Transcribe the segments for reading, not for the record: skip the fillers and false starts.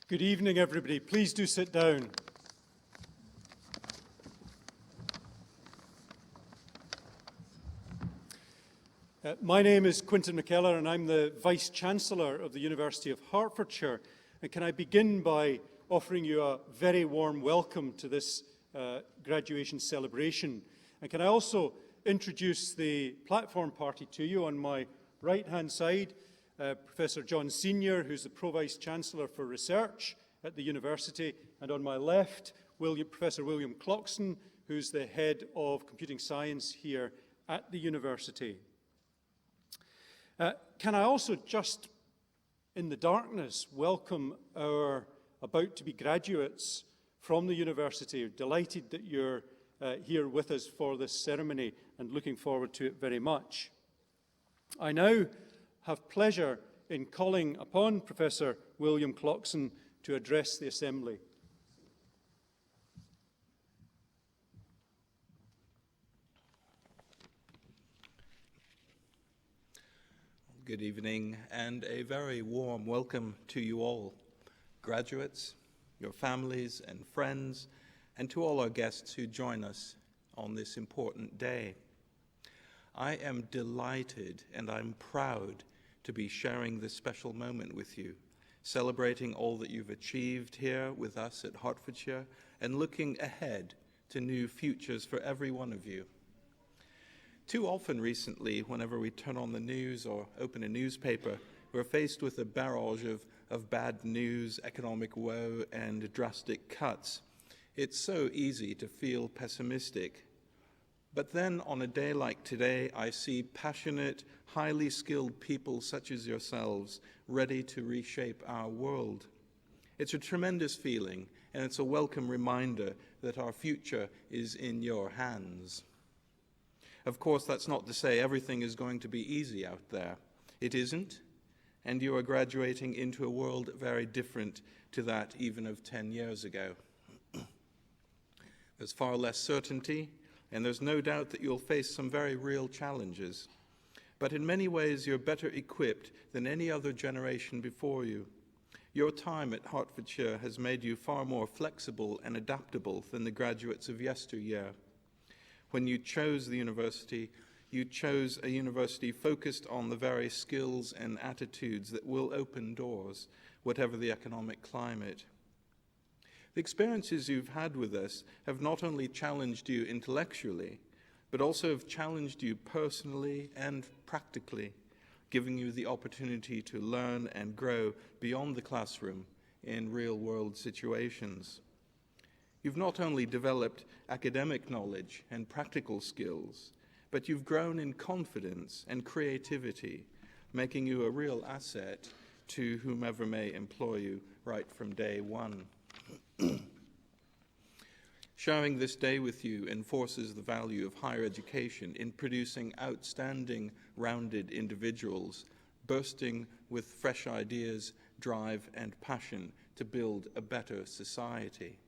Good evening, everybody. Please do sit down. My name is Quintin McKellar, and I'm the Vice-Chancellor of the University of Hertfordshire. And can I begin by offering you a very warm welcome to this graduation celebration. And can I also introduce the platform party to you. On my right-hand side, Professor John Senior, who's the Pro-Vice-Chancellor for Research at the university, and on my left, Professor William Clockson, who's the Head of Computing Science here at the university. Can I also just, in the darkness, welcome our about-to-be graduates from the university. We're delighted that you're here with us for this ceremony and looking forward to it very much. I now have pleasure in calling upon Professor William Clockson to address the Assembly. Good evening, and a very warm welcome to you all, graduates, your families and friends, and to all our guests who join us on this important day. I am delighted and I'm proud to be sharing this special moment with you, celebrating all that you've achieved here with us at Hertfordshire and looking ahead to new futures for every one of you. Too often recently, whenever we turn on the news or open a newspaper, we're faced with a barrage of bad news, economic woe, and drastic cuts. It's so easy to feel pessimistic. But then on a day like today, I see passionate, highly skilled people such as yourselves ready to reshape our world. It's a tremendous feeling, and it's a welcome reminder that our future is in your hands. Of course, that's not to say everything is going to be easy out there. It isn't, and you are graduating into a world very different to that even of 10 years ago. There's far less certainty, and there's no doubt that you'll face some very real challenges. But in many ways, you're better equipped than any other generation before you. Your time at Hertfordshire has made you far more flexible and adaptable than the graduates of yesteryear. When you chose the university, you chose a university focused on the very skills and attitudes that will open doors, whatever the economic climate. The experiences you've had with us have not only challenged you intellectually, but also have challenged you personally and practically, giving you the opportunity to learn and grow beyond the classroom in real-world situations. You've not only developed academic knowledge and practical skills, but you've grown in confidence and creativity, making you a real asset to whomever may employ you right from day one. Sharing this day with you enforces the value of higher education in producing outstanding, rounded individuals, bursting with fresh ideas, drive, and passion to build a better society.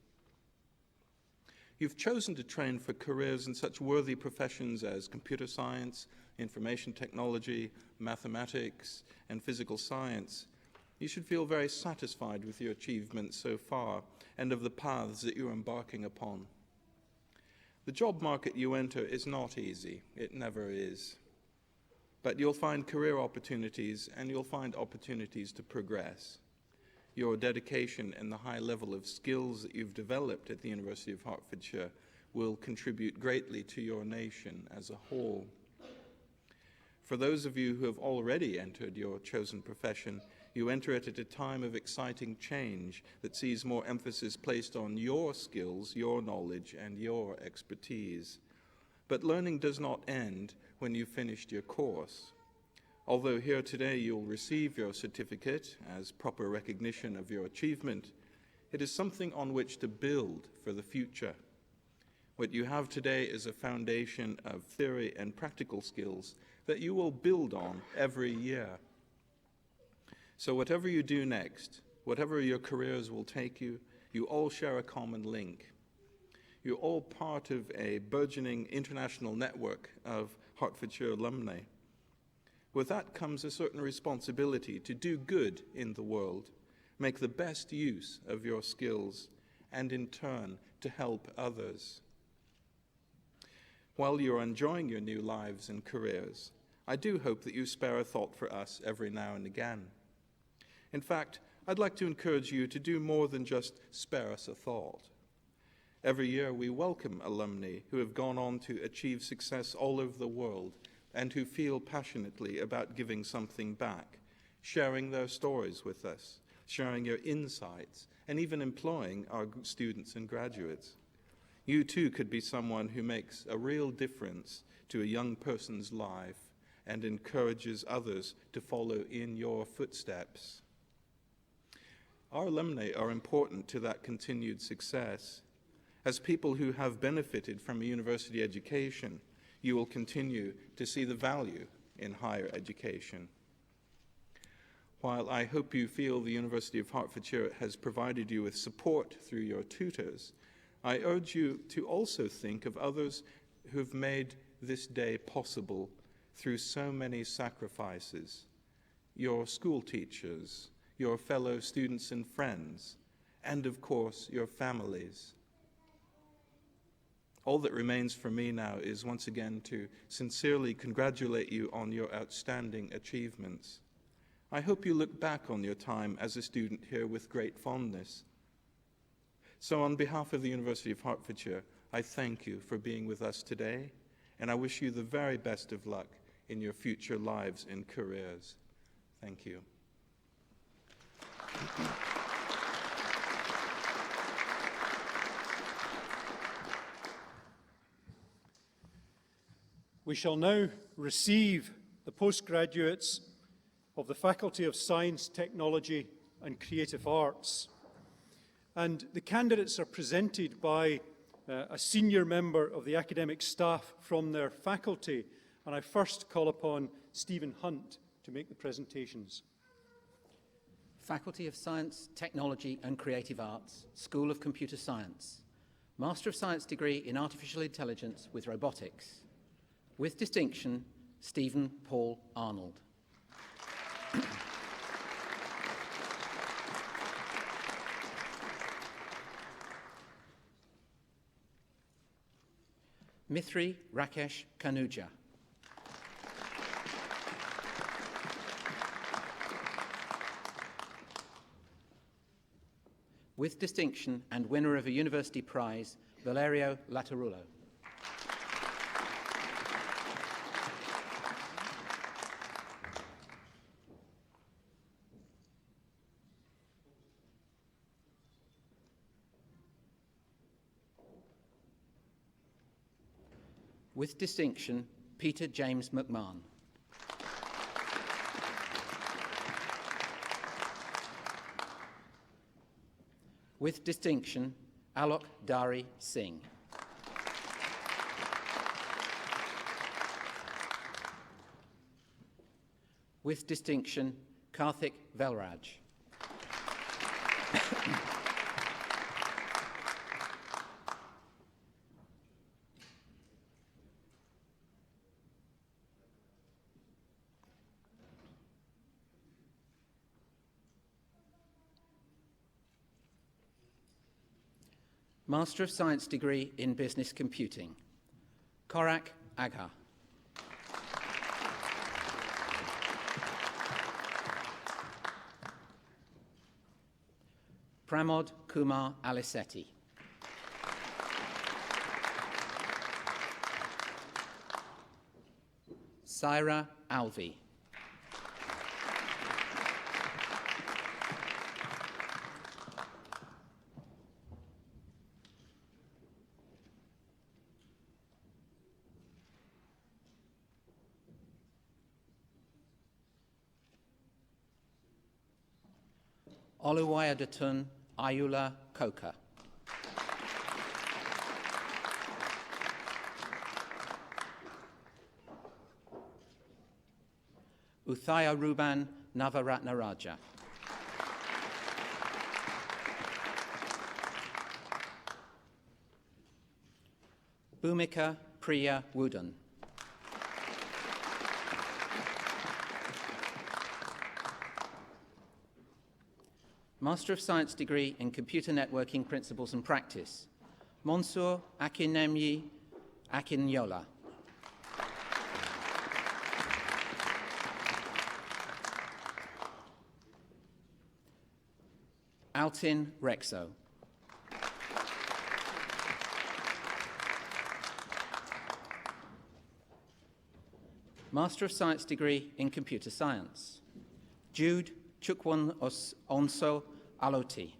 You've chosen to train for careers in such worthy professions as computer science, information technology, mathematics, and physical science. You should feel very satisfied with your achievements so far and of the paths that you're embarking upon. The job market you enter is not easy. It never is. But you'll find career opportunities and you'll find opportunities to progress. Your dedication and the high level of skills that you've developed at the University of Hertfordshire will contribute greatly to your nation as a whole. For those of you who have already entered your chosen profession, you enter it at a time of exciting change that sees more emphasis placed on your skills, your knowledge, and your expertise. But learning does not end when you've finished your course. Although here today you'll receive your certificate as proper recognition of your achievement, it is something on which to build for the future. What you have today is a foundation of theory and practical skills that you will build on every year. So whatever you do next, whatever your careers will take you, you all share a common link. You're all part of a burgeoning international network of Hertfordshire alumni. With that comes a certain responsibility to do good in the world, make the best use of your skills, and in turn to help others. While you're enjoying your new lives and careers, I do hope that you spare a thought for us every now and again. In fact, I'd like to encourage you to do more than just spare us a thought. Every year we welcome alumni who have gone on to achieve success all over the world and who feel passionately about giving something back, sharing their stories with us, sharing your insights, and even employing our students and graduates. You too could be someone who makes a real difference to a young person's life and encourages others to follow in your footsteps. Our alumni are important to that continued success. As people who have benefited from a university education, you will continue to see the value in higher education. While I hope you feel the University of Hertfordshire has provided you with support through your tutors, I urge you to also think of others who've made this day possible through so many sacrifices. Your school teachers, your fellow students and friends, and of course your families. All that remains for me now is once again to sincerely congratulate you on your outstanding achievements. I hope you look back on your time as a student here with great fondness. So on behalf of the University of Hertfordshire, I thank you for being with us today, and I wish you the very best of luck in your future lives and careers. Thank you. We shall now receive the postgraduates of the Faculty of Science, Technology and Creative Arts. And the candidates are presented by a senior member of the academic staff from their faculty. And I first call upon Stephen Hunt to make the presentations. Faculty of Science, Technology and Creative Arts, School of Computer Science. Master of Science degree in Artificial Intelligence with Robotics. With distinction, Stephen Paul Arnold. Mithri Rakesh Kanuja. With distinction and winner of a university prize, Valerio Latarullo. With distinction, Peter James McMahon. With distinction, Alok Dari Singh. With distinction, Karthik Velraj. Master of Science degree in Business Computing, Korak Agha. Pramod Kumar Alisetti. Saira Alvi. Oluwayadatun Ayula Koka. Uthaya Ruban Navaratnaraja. Bhumika Priya Wooden. Master of Science degree in Computer Networking Principles and Practice, Monsur Akinemyi Akinyola. Altin Rexo. Master of Science degree in Computer Science, Jude Chukwon Onso Aloti.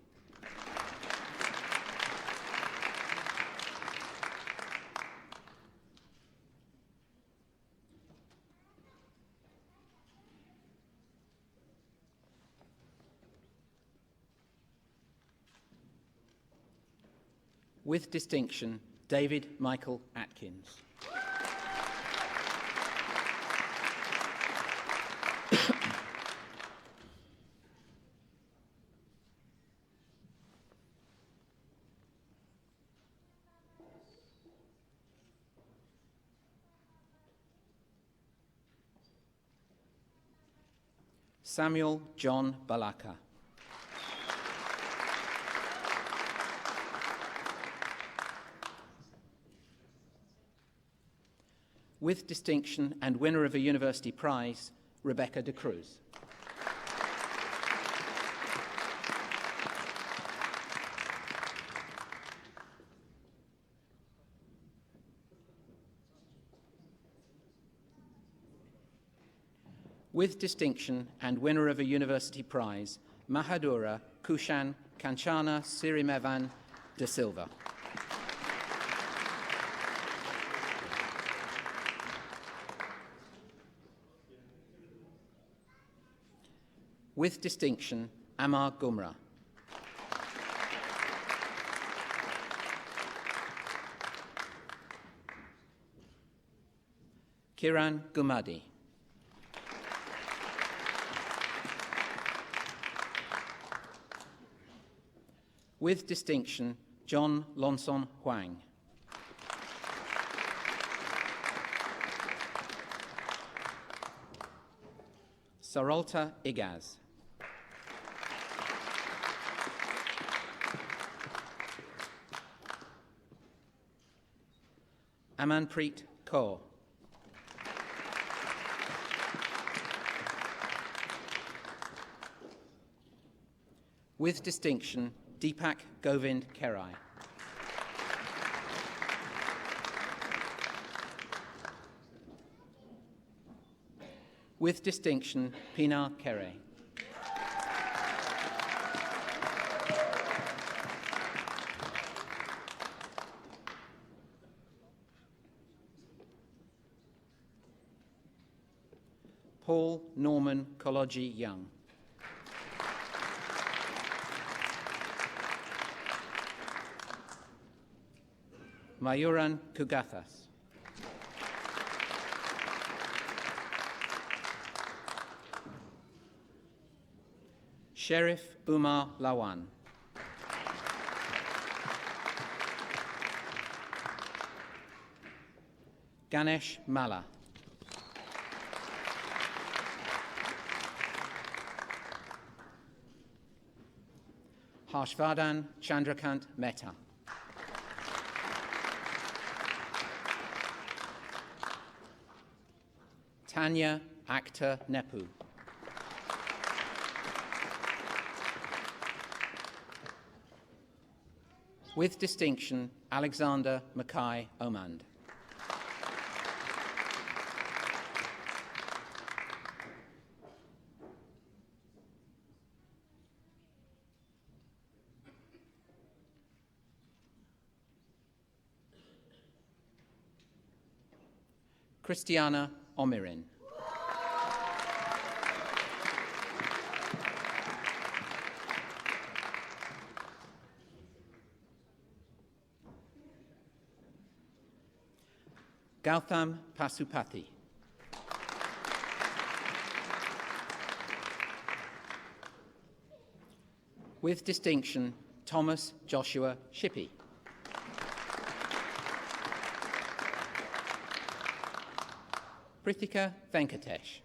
With distinction, David Michael Atkins. Samuel John Balaka. With distinction and winner of a university prize, Rebecca de Cruz. With distinction and winner of a university prize, Mahadura Kushan Kanchana Sirimevan de Silva. With distinction, Amar Gumra. Kiran Gumadi. With distinction, John Lonson Huang. Sarolta Igaz. Amanpreet Kaur. With distinction, Deepak Govind Kerai. With distinction, Pinar Kere. Paul Norman Koloji Young. Mayuran Kugathas. Sheriff Umar Lawan. Ganesh Malla. Harshvardhan Chandrakant Mehta. Tanya Akhtar Nepu. With distinction, Alexander Mackay Omand. Christiana Omirin. Gautam Pasupathy. With distinction, Thomas Joshua Shippey. Prithika Venkatesh.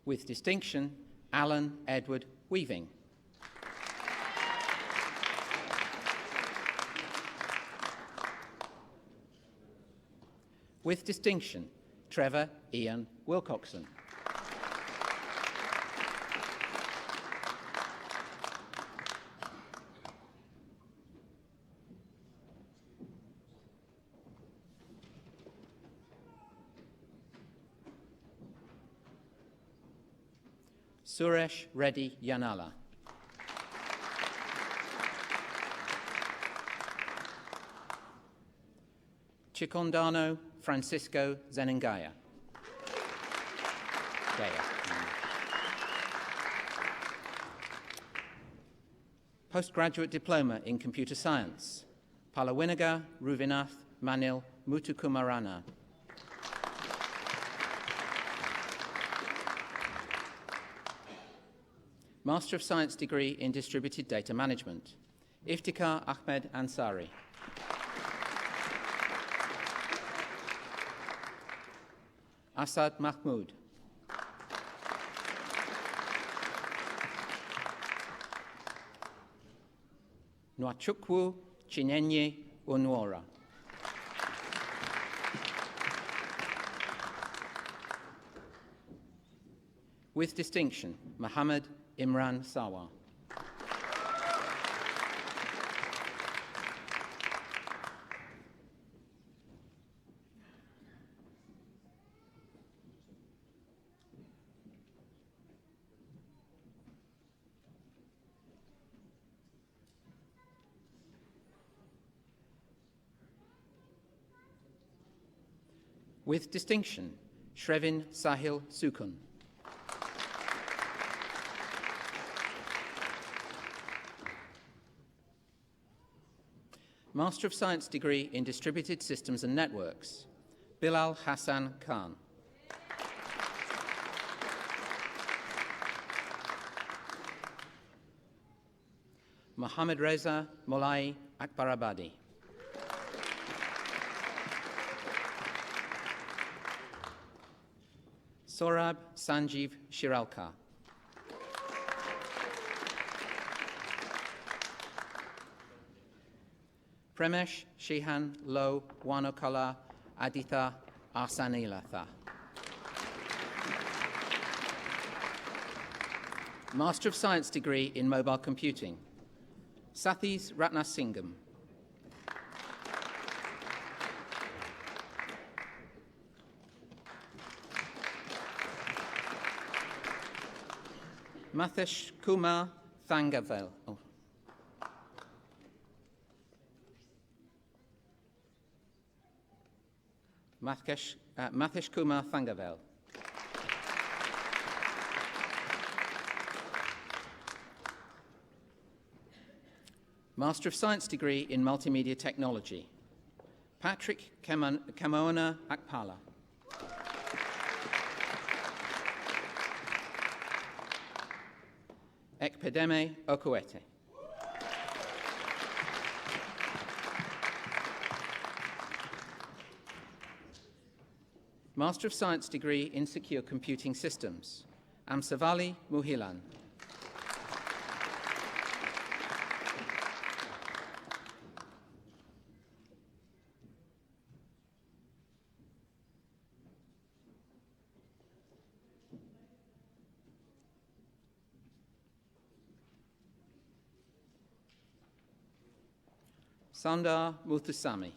With distinction, Alan Edward Weaving. With distinction, Trevor Ian Wilcoxon. Suresh Reddy Yanala. Chikondano Francisco Zeningaya. Postgraduate Diploma in Computer Science, Palawinaga Ruvinath Manil Mutukumarana. Master of Science degree in Distributed Data Management, Iftikhar Ahmed Ansari. Asad Mahmood. Nwachukwu Chinenye Onwora. With distinction, Mohammed Imran Sawa. With distinction, Shrevin Sahil Sukun. Master of Science degree in Distributed Systems and Networks, Bilal Hassan Khan. Mohammed Reza Molai Akbarabadi. Saurabh Sanjeev Shiralkar. Premesh Shihan Lo Wanokala Aditha Arsanilatha. Master of Science degree in Mobile Computing, Sathis Ratnasingham. Mathesh Kumar Thangavel. Oh. Mathesh Kumar Thangavel. Master of Science degree in Multimedia Technology, Patrick Kamona Akpala. Ekpedeme Okoete. Master of Science degree in Secure Computing Systems, Amsavali Muhilan. Sundar Muthusamy.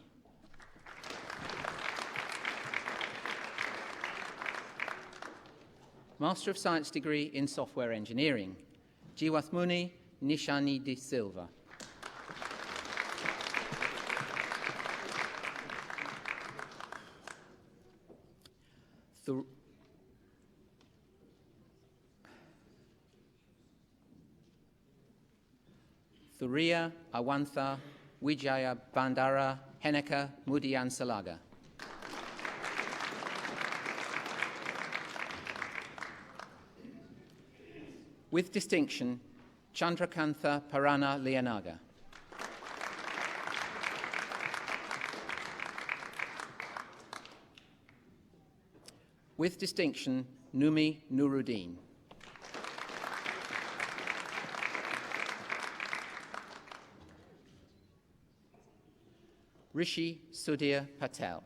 Master of Science degree in Software Engineering, Jiwathmuni Nishani de Silva. Thuria Awantha Wijaya Bandara Heneka Mudian Salaga. With distinction, Chandrakantha Parana Lianaga. With distinction, Numi Nuruddin. Rishi Sudhir Patel.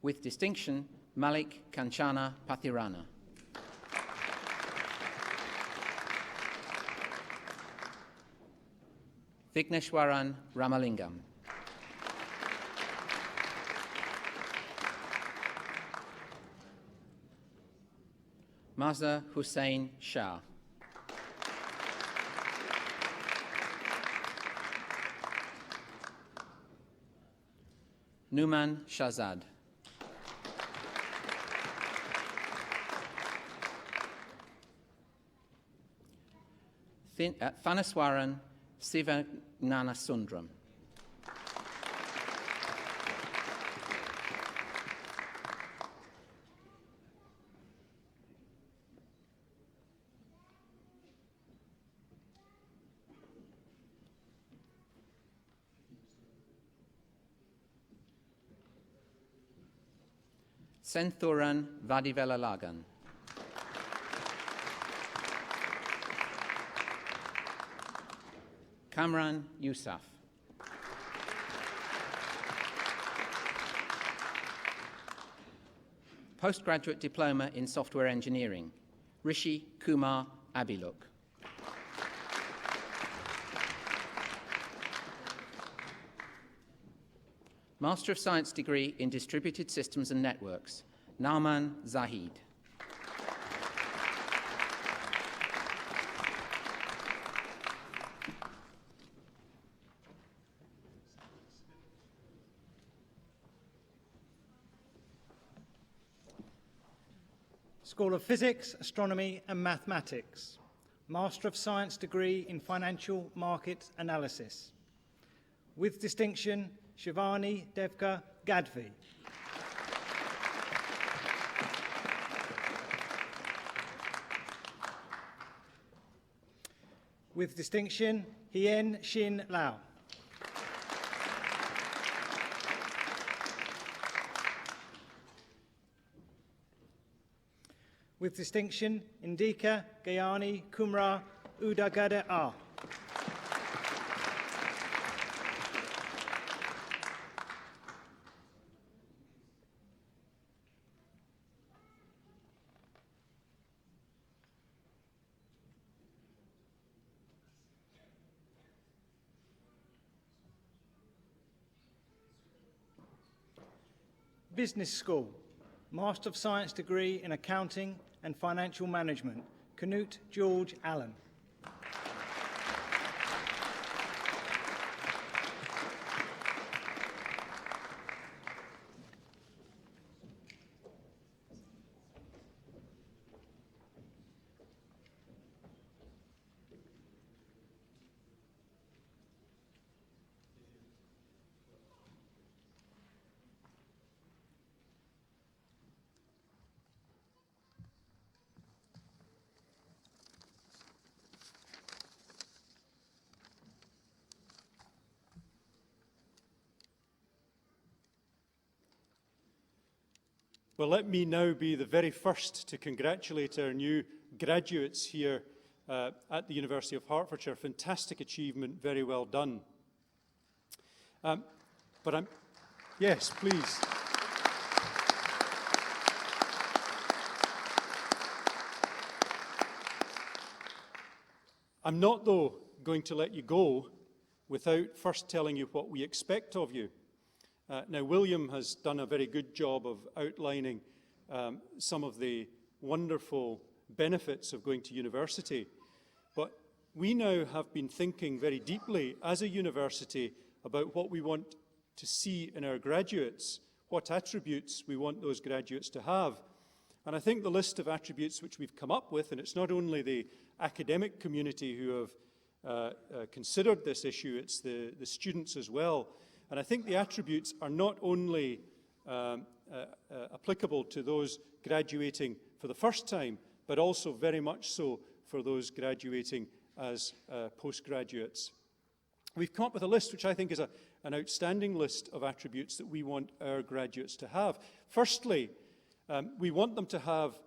With distinction, Malik Kanchana Pathirana. Vigneshwaran Ramalingam. Mazhar Hussain Shah. Numan Shahzad. Thanaswaran Sivangnanasundram. Senthuran Vadivelalagan. Kamran Yousaf. Postgraduate Diploma in Software Engineering, Rishi Kumar Abiluk. Master of Science degree in Distributed Systems and Networks, Nauman Zahid. School of Physics, Astronomy and Mathematics, Master of Science degree in Financial Market Analysis. With distinction, Shivani Devka Gadvi. With distinction, Hien Shin Lao. With distinction, Indika Gayani Kumra Udagada A. Business School, Master of Science degree in Accounting and Financial Management, Canute George Allen. Well, let me now be the very first to congratulate our new graduates here at the University of Hertfordshire. Fantastic achievement, very well done. Yes, please. I'm not, though, going to let you go without first telling you what we expect of you. Now, William has done a very good job of outlining some of the wonderful benefits of going to university, but we now have been thinking very deeply as a university about what we want to see in our graduates, what attributes we want those graduates to have. And I think the list of attributes which we've come up with, and it's not only the academic community who have considered this issue, it's the students as well. And I think the attributes are not only applicable to those graduating for the first time, but also very much so for those graduating as postgraduates. We've come up with a list which I think is an outstanding list of attributes that we want our graduates to have. Firstly, we want them to have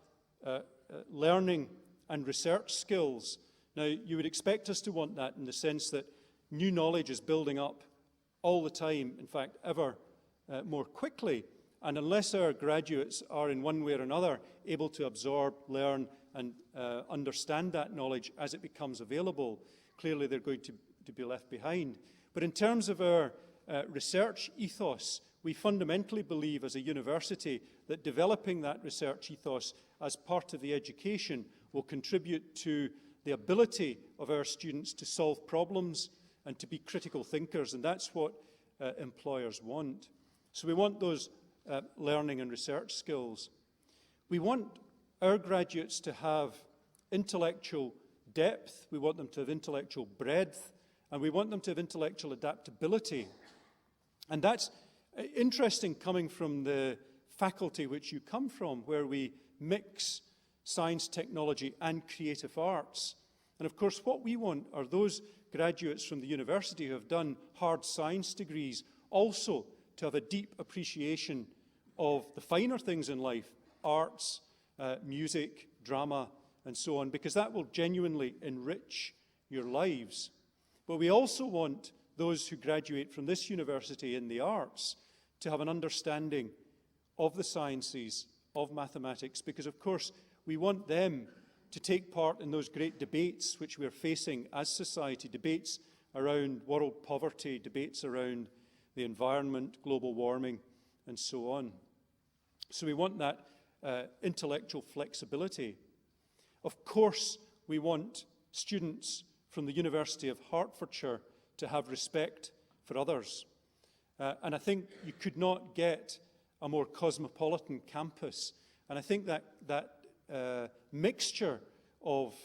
learning and research skills. Now, you would expect us to want that in the sense that new knowledge is building up all the time, in fact, ever more quickly. And unless our graduates are in one way or another able to absorb, learn, and understand that knowledge as it becomes available, clearly they're going to be left behind. But in terms of our research ethos, we fundamentally believe as a university that developing that research ethos as part of the education will contribute to the ability of our students to solve problems and to be critical thinkers, and that's what employers want. So we want those learning and research skills. We want our graduates to have intellectual depth, we want them to have intellectual breadth, and we want them to have intellectual adaptability. And that's interesting coming from the faculty which you come from, where we mix science, technology, and creative arts. And of course, what we want are those graduates from the university who have done hard science degrees also to have a deep appreciation of the finer things in life, arts, music, drama, and so on, because that will genuinely enrich your lives. But we also want those who graduate from this university in the arts to have an understanding of the sciences, of mathematics, because of course we want them to take part in those great debates which we're facing as society, debates around world poverty, debates around the environment, global warming, and so on. So we want that intellectual flexibility. Of course, we want students from the University of Hertfordshire to have respect for others. And I think you could not get a more cosmopolitan campus. And I think that mixture of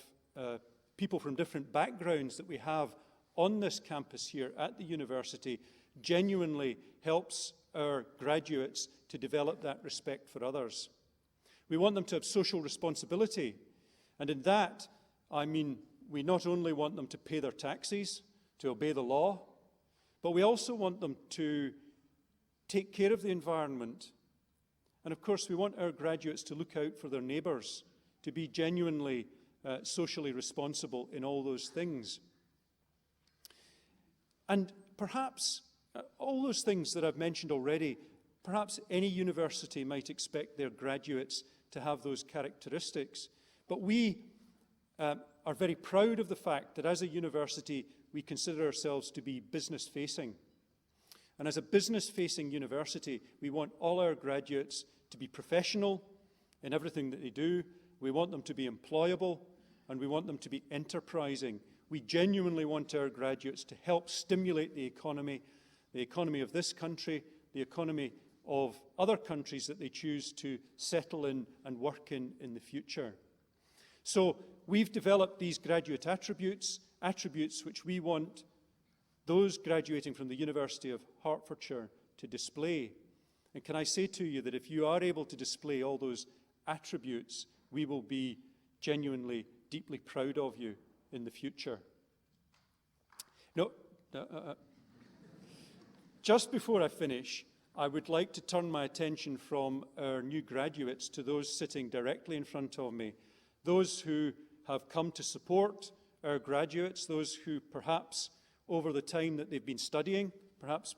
people from different backgrounds that we have on this campus here at the university genuinely helps our graduates to develop that respect for others. We want them to have social responsibility. And in that, I mean, we not only want them to pay their taxes, to obey the law, but we also want them to take care of the environment. And of course, we want our graduates to look out for their neighbours, to be genuinely socially responsible in all those things. And perhaps all those things that I've mentioned already, perhaps any university might expect their graduates to have those characteristics. But we are very proud of the fact that as a university, we consider ourselves to be business-facing. And as a business-facing university, we want all our graduates to be professional in everything that they do. We want them to be employable, and we want them to be enterprising. We genuinely want our graduates to help stimulate the economy of this country, the economy of other countries that they choose to settle in and work in the future. So we've developed these graduate attributes which we want those graduating from the University of Hertfordshire to display. And can I say to you that if you are able to display all those attributes, we will be genuinely, deeply proud of you in the future. Just before I finish, I would like to turn my attention from our new graduates to those sitting directly in front of me, those who have come to support our graduates, those who perhaps over the time that they've been studying, perhaps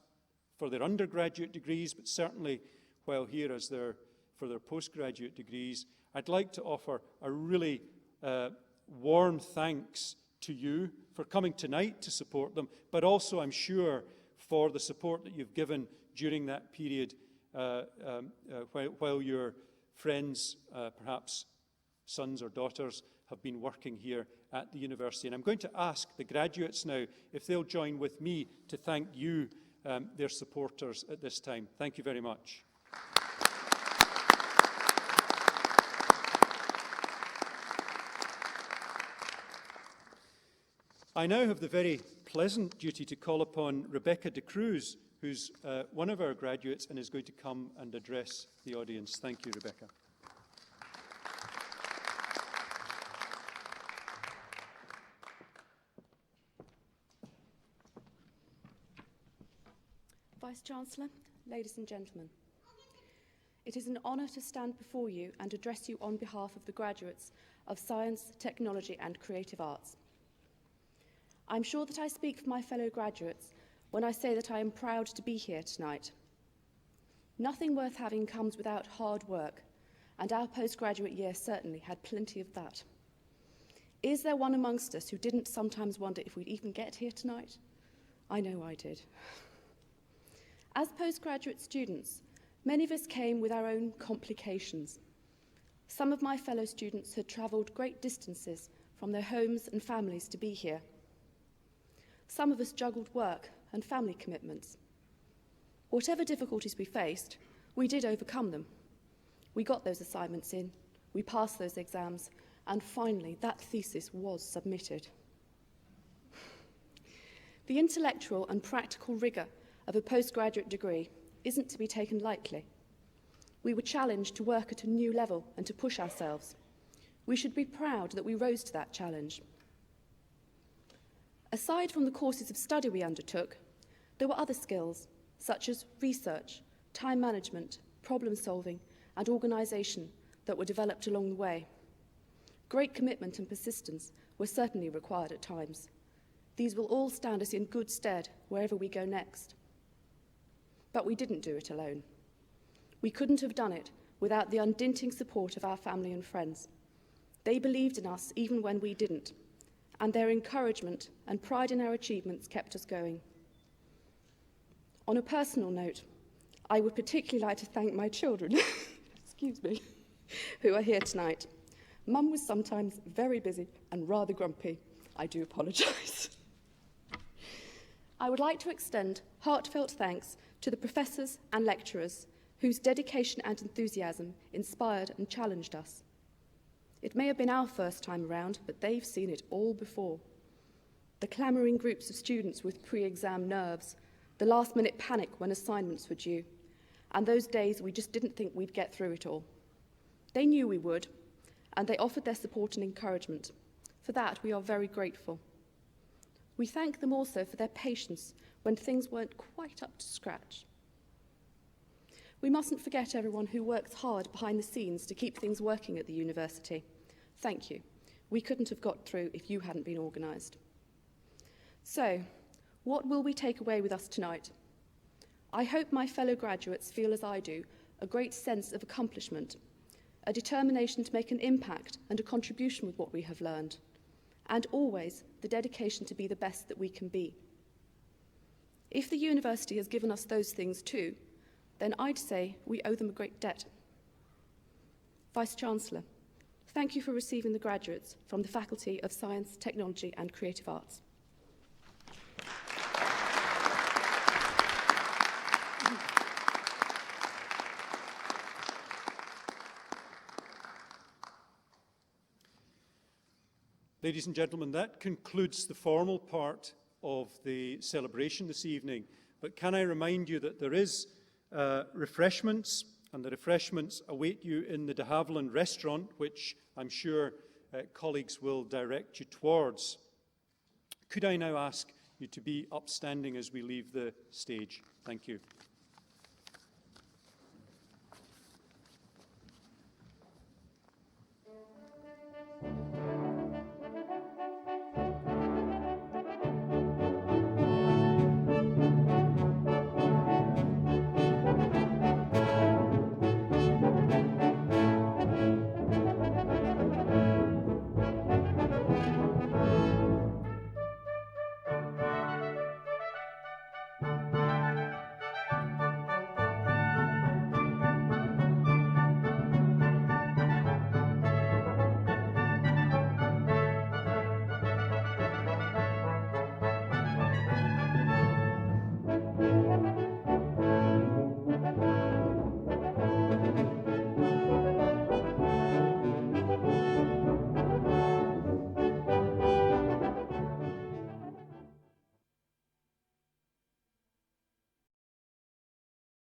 for their undergraduate degrees, but certainly while here for their postgraduate degrees, I'd like to offer a really warm thanks to you for coming tonight to support them, but also, I'm sure, for the support that you've given during that period while your friends, perhaps sons or daughters, have been working here at the university. And I'm going to ask the graduates now if they'll join with me to thank you, their supporters, at this time. Thank you very much. I now have the very pleasant duty to call upon Rebecca de Cruz, who's one of our graduates and is going to come and address the audience. Thank you, Rebecca. Vice-Chancellor, ladies and gentlemen, it is an honour to stand before you and address you on behalf of the graduates of Science, Technology and Creative Arts. I'm sure that I speak for my fellow graduates when I say that I am proud to be here tonight. Nothing worth having comes without hard work, and our postgraduate year certainly had plenty of that. Is there one amongst us who didn't sometimes wonder if we'd even get here tonight? I know I did. As postgraduate students, many of us came with our own complications. Some of my fellow students had travelled great distances from their homes and families to be here. Some of us juggled work and family commitments. Whatever difficulties we faced, we did overcome them. We got those assignments in, we passed those exams, and finally that thesis was submitted. The intellectual and practical rigour of a postgraduate degree isn't to be taken lightly. We were challenged to work at a new level and to push ourselves. We should be proud that we rose to that challenge. Aside from the courses of study we undertook, there were other skills, such as research, time management, problem solving, and organisation that were developed along the way. Great commitment and persistence were certainly required at times. These will all stand us in good stead wherever we go next. But we didn't do it alone. We couldn't have done it without the undinting support of our family and friends. They believed in us even when we didn't, and their encouragement and pride in our achievements kept us going. On a personal note, I would particularly like to thank my children, excuse me, who are here tonight. Mum was sometimes very busy and rather grumpy. I do apologise. I would like to extend heartfelt thanks to the professors and lecturers whose dedication and enthusiasm inspired and challenged us. It may have been our first time around, but they've seen it all before. The clamouring groups of students with pre-exam nerves, the last-minute panic when assignments were due, and those days we just didn't think we'd get through it all. They knew we would, and they offered their support and encouragement. For that, we are very grateful. We thank them also for their patience when things weren't quite up to scratch. We mustn't forget everyone who works hard behind the scenes to keep things working at the university. Thank you. We couldn't have got through if you hadn't been organised. So, what will we take away with us tonight? I hope my fellow graduates feel as I do, a great sense of accomplishment, a determination to make an impact and a contribution with what we have learned, and always the dedication to be the best that we can be. If the university has given us those things too, then I'd say we owe them a great debt. Vice-Chancellor, thank you for receiving the graduates from the Faculty of Science, Technology and Creative Arts. Ladies and gentlemen, that concludes the formal part of the celebration this evening. But can I remind you that there is refreshments, and the refreshments await you in the de Havilland restaurant, which I'm sure colleagues will direct you towards. Could I now ask you to be upstanding as we leave the stage? Thank you.